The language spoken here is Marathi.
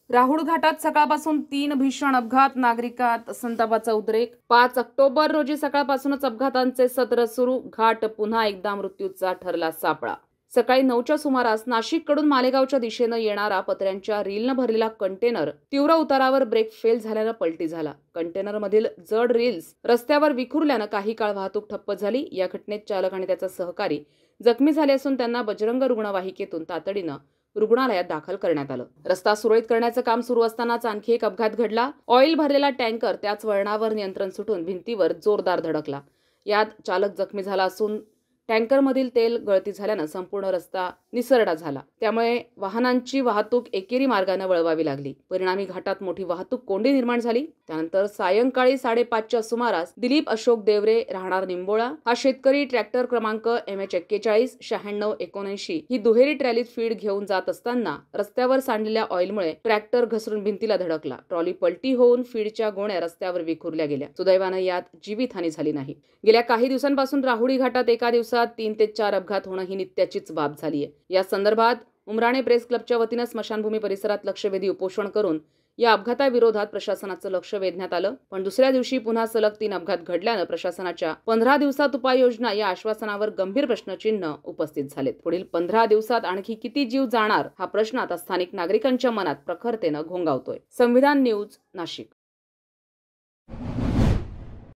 राहुळ घाटात सकाळपासून 3 भीषण अपघात, नागरिकात संतापाचा उद्रेक। 5 ऑक्टोबर रोजी सकाळपासूनच अपघातांचे सत्र सुरू। घाट पुन्हा एकदा मृत्यूचा ठरला सापळा। सकाळी 9च्या सुमारास नाशिककडून मालेगावच्या दिशेनं येणारा पत्र्यांच्या रीलनं भरलेला कंटेनर तीव्र उतारावर ब्रेक फेल झाल्यानं पलटी झाला। कंटेनरमधील जड रील्स रस्त्यावर विखुरल्यानं काही काळ वाहतूक ठप्प झाली। या घटनेत चालक आणि त्याचा सहकारी जखमी झाले असून त्यांना बजरंग रुग्णवाहिकेतून तातडीनं रुग्णालयात दाखल करण्यात आलं। रस्ता सुरळीत करण्याचं काम सुरू असतानाच आणखी एक अपघात घडला। ऑइल भरलेला टँकर त्याच वळणावर नियंत्रण सुटून भिंतीवर जोरदार धडकला। यात चालक जखमी झाला असून टँकरमधील तेल गळती झाल्यानं संपूर्ण रस्ता निसरडा झाला। त्यामुळे वाहनांची वाहतूक एकेरी मार्गाने वळवावी लागली। परिणामी घाटात मोठी वाहतूक कोंडी निर्माण झाली। त्यानंतर सायंकाळी 5:30च्या सुमारास दिलीप अशोक देवरे राहणार निंबोळा हा शेतकरी ट्रॅक्टर क्रमांक MH41 9679 ही दुहेरी ट्रॉलीत फीड घेऊन जात असताना रस्त्यावर सांडलेल्या ऑइलमुळे ट्रॅक्टर घसरून भिंतीला धडकला। ट्रॉली पलटी होऊन फीडच्या गोण्या रस्त्यावर विखुरल्या गेल्या। सुदैवानं यात जीवितहानी झाली नाही। गेल्या काही दिवसांपासून राहुळी घाटात एका दिवसात 3 ते 4 अपघात होणं ही नित्याचीच बाब झाली आहे। या संदर्भात उमराणे प्रेस क्लबच्या वतीनं स्मशानभूमी परिसरात लक्षवेधी उपोषण करून या अपघाताविरोधात प्रशासनाचं लक्ष वेधण्यात आलं। पण दुसऱ्या दिवशी पुन्हा सलग 3 अपघात घडल्यानं प्रशासनाच्या 15 दिवसात उपाययोजना या आश्वासनावर गंभीर प्रश्नचिन्ह उपस्थित झालेत। पुढील 15 दिवसात आणखी किती जीव जाणार हा प्रश्न आता स्थानिक नागरिकांच्या मनात प्रखरतेनं घोंगावतोय। संविधान न्यूज, नाशिक।